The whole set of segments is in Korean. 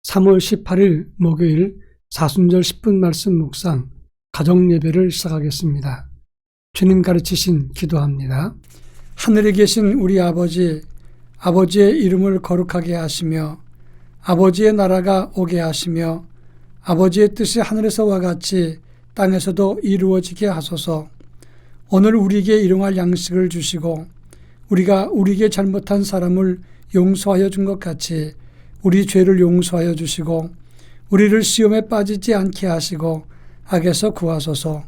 3월 18일 목요일 사순절 10분 말씀 묵상 가정예배를 시작하겠습니다. 주님 가르치신 기도합니다. 하늘에 계신 우리 아버지, 아버지의 이름을 거룩하게 하시며 아버지의 나라가 오게 하시며 아버지의 뜻이 하늘에서와 같이 땅에서도 이루어지게 하소서. 오늘 우리에게 일용할 양식을 주시고 우리가 우리에게 잘못한 사람을 용서하여 준 것 같이 우리 죄를 용서하여 주시고 우리를 시험에 빠지지 않게 하시고 악에서 구하소서.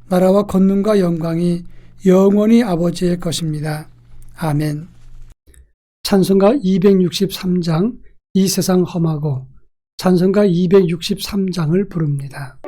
나라와 권능과 영광이 영원히 아버지의 것입니다. 아멘. 찬송가 263장 이 세상 험하고 찬송가 263장을 부릅니다.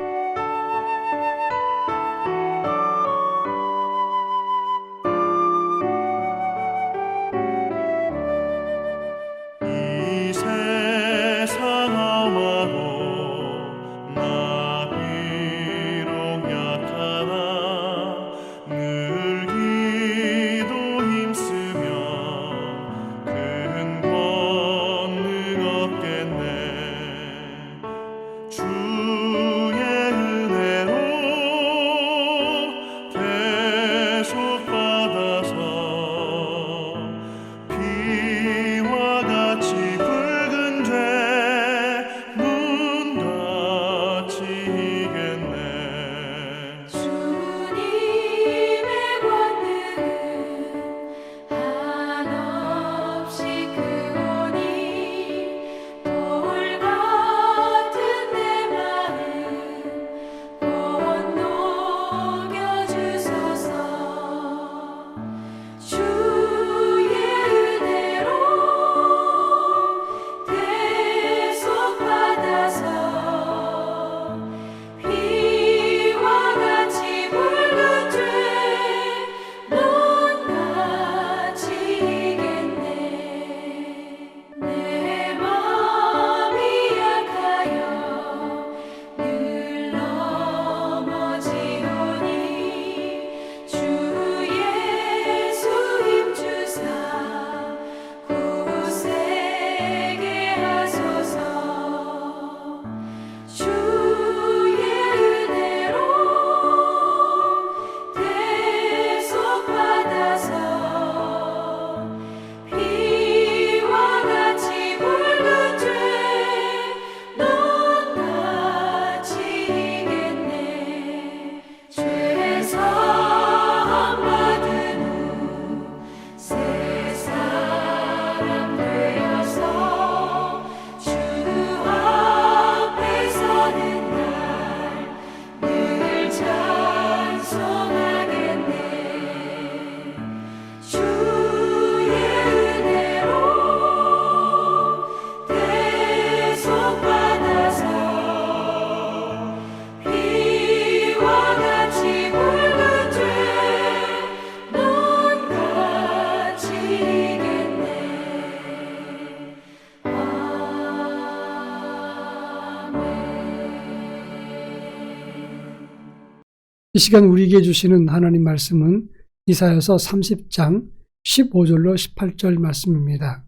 이 시간 우리에게 주시는 하나님 말씀은 이사야서 30장 15절로 18절 말씀입니다.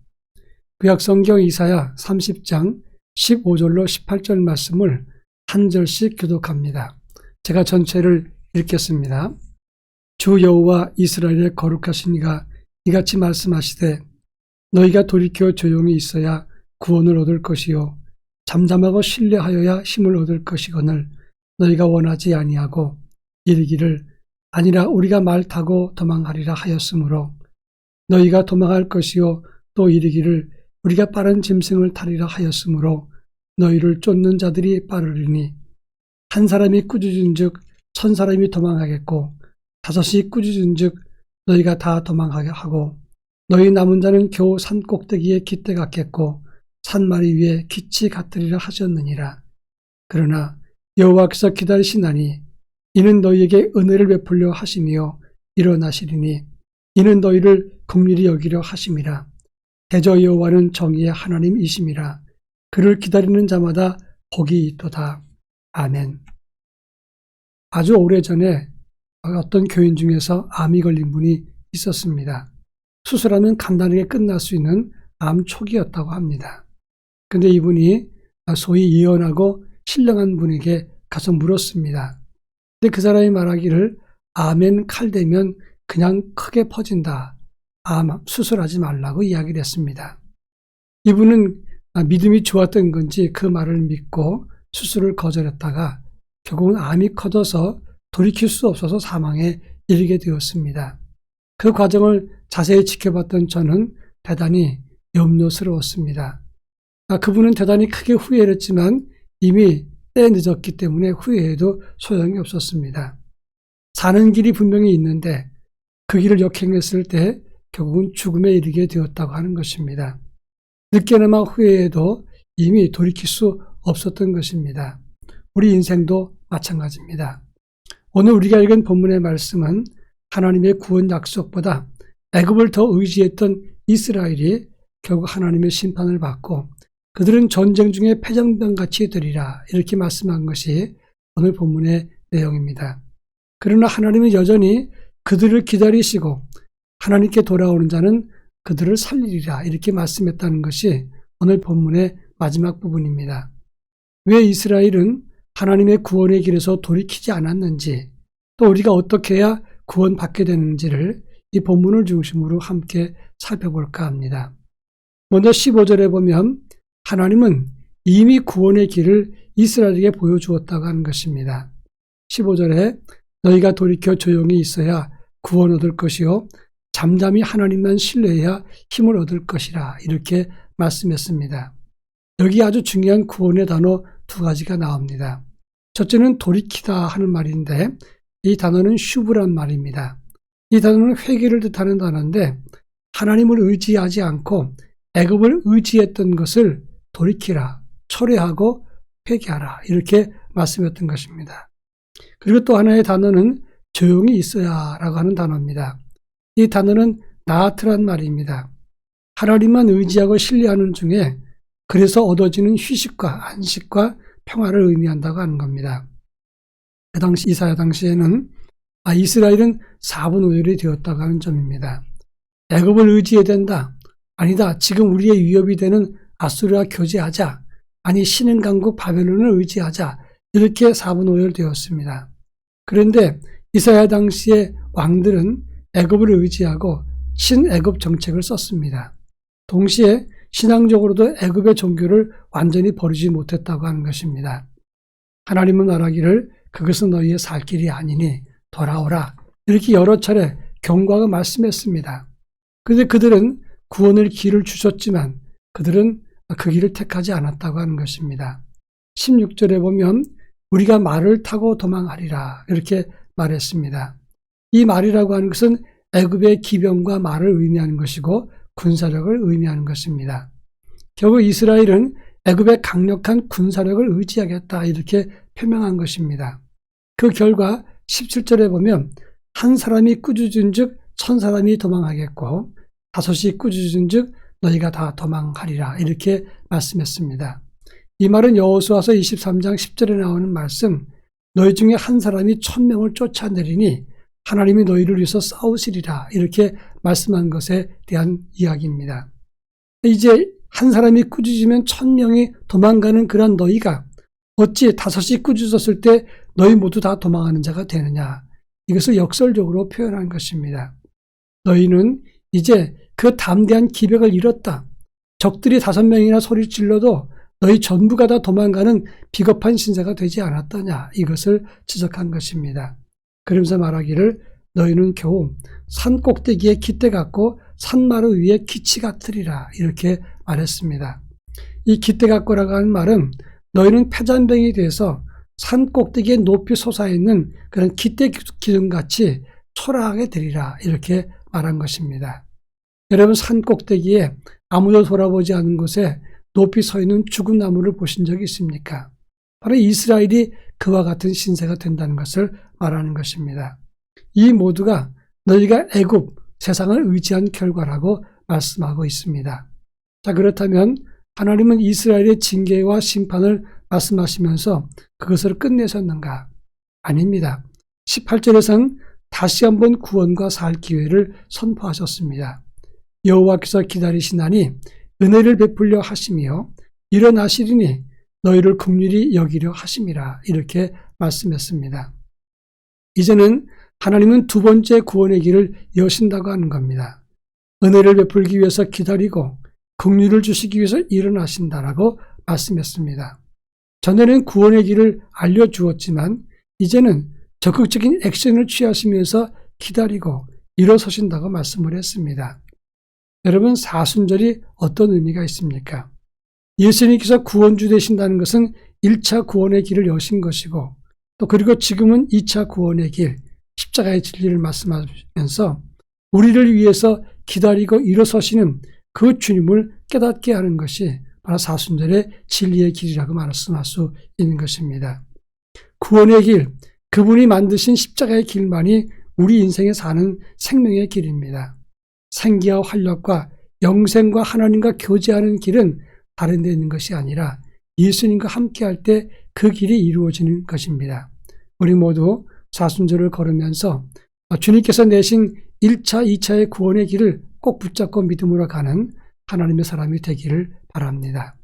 구약성경 이사야 30장 15절로 18절 말씀을 한 절씩 교독합니다. 제가 전체를 읽겠습니다. 주 여호와 이스라엘의 거룩하신 이가 이같이 말씀하시되 너희가 돌이켜 조용히 있어야 구원을 얻을 것이요 잠잠하고 신뢰하여야 힘을 얻을 것이거늘 너희가 원하지 아니하고 이르기를 아니라 우리가 말 타고 도망하리라 하였으므로 너희가 도망할 것이요 또 이르기를 우리가 빠른 짐승을 타리라 하였으므로 너희를 쫓는 자들이 빠르리니 한 사람이 꾸짖은즉 1000사람이 도망하겠고 5이 꾸짖은즉 너희가 다 도망하게 하고 너희 남은 자는 겨우 산 꼭대기에 깃대 같겠고 산마리 위에 깃이 같으리라 하셨느니라. 그러나 여호와께서 기다리시나니 이는 너희에게 은혜를 베풀려 하심이요 일어나시리니 이는 너희를 긍휼히 여기려 하심이라. 대저 여호와는 정의의 하나님이심이라. 그를 기다리는 자마다 복이 있도다. 아멘. 아주 오래전에 어떤 교인 중에서 암이 걸린 분이 있었습니다. 수술하면 간단하게 끝날 수 있는 암 초기였다고 합니다. 근데 이분이 소위 예언하고 신령한 분에게 가서 물었습니다. 근데 그 사람이 말하기를 아멘 칼대면 그냥 크게 퍼진다. 수술하지 말라고 이야기를 했습니다. 이분은 믿음이 좋았던 건지 그 말을 믿고 수술을 거절했다가 결국은 암이 커져서 돌이킬 수 없어서 사망에 이르게 되었습니다. 그 과정을 자세히 지켜봤던 저는 대단히 염려스러웠습니다. 그분은 대단히 크게 후회를 했지만 이미 때 늦었기 때문에 후회해도 소용이 없었습니다. 사는 길이 분명히 있는데 그 길을 역행했을 때 결국은 죽음에 이르게 되었다고 하는 것입니다. 늦게나마 후회해도 이미 돌이킬 수 없었던 것입니다. 우리 인생도 마찬가지입니다. 오늘 우리가 읽은 본문의 말씀은 하나님의 구원 약속보다 애굽을 더 의지했던 이스라엘이 결국 하나님의 심판을 받고 그들은 전쟁 중에 패전병같이 되리라 이렇게 말씀한 것이 오늘 본문의 내용입니다. 그러나 하나님은 여전히 그들을 기다리시고 하나님께 돌아오는 자는 그들을 살리리라 이렇게 말씀했다는 것이 오늘 본문의 마지막 부분입니다. 왜 이스라엘은 하나님의 구원의 길에서 돌이키지 않았는지 또 우리가 어떻게 해야 구원받게 되는지를 이 본문을 중심으로 함께 살펴볼까 합니다. 먼저 15절에 보면 하나님은 이미 구원의 길을 이스라엘에게 보여주었다고 하는 것입니다. 15절에 너희가 돌이켜 조용히 있어야 구원 얻을 것이요 잠잠히 하나님만 신뢰해야 힘을 얻을 것이라 이렇게 말씀했습니다. 여기 아주 중요한 구원의 단어 두 가지가 나옵니다. 첫째는 돌이키다 하는 말인데 이 단어는 슈브란 말입니다. 이 단어는 회개를 뜻하는 단어인데 하나님을 의지하지 않고 애굽을 의지했던 것을 돌이키라, 철회하고 회개하라 이렇게 말씀했던 것입니다. 그리고 또 하나의 단어는 조용히 있어야 라고 하는 단어입니다. 이 단어는 나아트란 말입니다. 하나님만 의지하고 신뢰하는 중에 그래서 얻어지는 휴식과 안식과 평화를 의미한다고 하는 겁니다. 그 당시 이사야 당시에는 이스라엘은 4분 5열이 되었다고 하는 점입니다. 애굽을 의지해야 된다. 아니다. 지금 우리의 위협이 되는 아수르와 교제하자. 아니 신흥 강국 바벨론을 의지하자. 이렇게 4분 5열 되었습니다. 그런데 이사야 당시의 왕들은 애굽을 의지하고 신애굽 정책을 썼습니다. 동시에 신앙적으로도 애굽의 종교를 완전히 버리지 못했다고 하는 것입니다. 하나님은 말하기를 그것은 너희의 살 길이 아니니 돌아오라. 이렇게 여러 차례 경고하고 말씀했습니다. 그런데 그들은 구원의 길을 주셨지만 그들은 그 길을 택하지 않았다고 하는 것입니다. 16절에 보면 우리가 말을 타고 도망하리라 이렇게 말했습니다. 이 말이라고 하는 것은 애굽의 기병과 말을 의미하는 것이고 군사력을 의미하는 것입니다. 결국 이스라엘은 애굽의 강력한 군사력을 의지하겠다 이렇게 표명한 것입니다. 그 결과 17절에 보면 한 사람이 꾸짖은 즉 1000사람이 도망하겠고 5이 꾸짖은 즉 너희가 다 도망하리라 이렇게 말씀했습니다. 이 말은 여호수아서 23장 10절에 나오는 말씀 너희 중에 한 사람이 1000명을 쫓아내리니 하나님이 너희를 위해서 싸우시리라 이렇게 말씀한 것에 대한 이야기입니다. 이제 한 사람이 꾸짖으면 1000명이 도망가는 그런 너희가 어찌 5이 꾸짖었을 때 너희 모두 다 도망하는 자가 되느냐. 이것을 역설적으로 표현한 것입니다. 너희는 이제 그 담대한 기백을 잃었다. 적들이 5명이나 소리 질러도 너희 전부가 다 도망가는 비겁한 신세가 되지 않았더냐. 이것을 지적한 것입니다. 그러면서 말하기를 너희는 겨우 산 꼭대기에 깃대 같고 산마루 위에 기치 같으리라 이렇게 말했습니다. 이 깃대 같고라고 하는 말은 너희는 패잔병이 돼서 산 꼭대기에 높이 솟아있는 그런 깃대 기둥같이 초라하게 되리라 이렇게 말한 것입니다. 여러분 산 꼭대기에 아무도 돌아보지 않은 곳에 높이 서 있는 죽은 나무를 보신 적이 있습니까? 바로 이스라엘이 그와 같은 신세가 된다는 것을 말하는 것입니다. 이 모두가 너희가 애굽 세상을 의지한 결과라고 말씀하고 있습니다. 자 그렇다면 하나님은 이스라엘의 징계와 심판을 말씀하시면서 그것을 끝내셨는가? 아닙니다. 18절에서는 다시 한번 구원과 살 기회를 선포하셨습니다. 여호와께서 기다리시나니 은혜를 베풀려 하시며 일어나시리니 너희를 긍휼히 여기려 하심이라 이렇게 말씀했습니다. 이제는 하나님은 두 번째 구원의 길을 여신다고 하는 겁니다. 은혜를 베풀기 위해서 기다리고 긍휼을 주시기 위해서 일어나신다라고 말씀했습니다. 전에는 구원의 길을 알려주었지만 이제는 적극적인 액션을 취하시면서 기다리고 일어서신다고 말씀을 했습니다. 여러분, 사순절이 어떤 의미가 있습니까? 예수님께서 구원주 되신다는 것은 1차 구원의 길을 여신 것이고 또 그리고 지금은 2차 구원의 길, 십자가의 진리를 말씀하면서 우리를 위해서 기다리고 일어서시는 그 주님을 깨닫게 하는 것이 바로 사순절의 진리의 길이라고 말씀할 수 있는 것입니다. 구원의 길, 그분이 만드신 십자가의 길만이 우리 인생에 사는 생명의 길입니다. 생기와 활력과 영생과 하나님과 교제하는 길은 다른 데 있는 것이 아니라 예수님과 함께할 때 그 길이 이루어지는 것입니다. 우리 모두 사순절을 걸으면서 주님께서 내신 1차, 2차의 구원의 길을 꼭 붙잡고 믿음으로 가는 하나님의 사람이 되기를 바랍니다.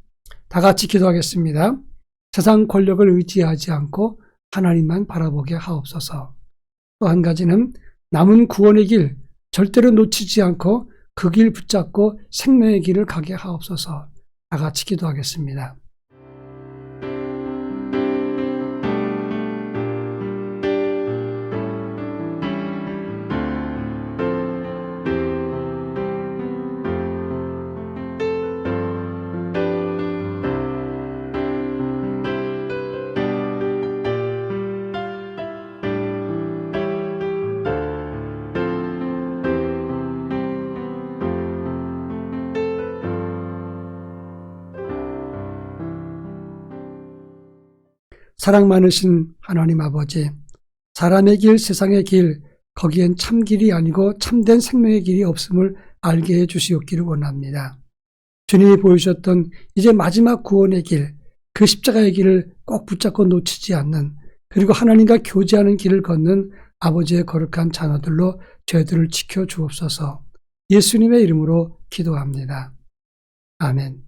다 같이 기도하겠습니다. 세상 권력을 의지하지 않고 하나님만 바라보게 하옵소서. 또 한 가지는 남은 구원의 길 절대로 놓치지 않고 그 길 붙잡고 생명의 길을 가게 하옵소서. 다 같이 기도하겠습니다. 사랑 많으신 하나님 아버지, 사람의 길, 세상의 길, 거기엔 참 길이 아니고 참된 생명의 길이 없음을 알게 해 주시옵기를 원합니다. 주님이 보여주셨던 이제 마지막 구원의 길, 그 십자가의 길을 꼭 붙잡고 놓치지 않는, 그리고 하나님과 교제하는 길을 걷는 아버지의 거룩한 자녀들로 저희들을 지켜 주옵소서. 예수님의 이름으로 기도합니다. 아멘.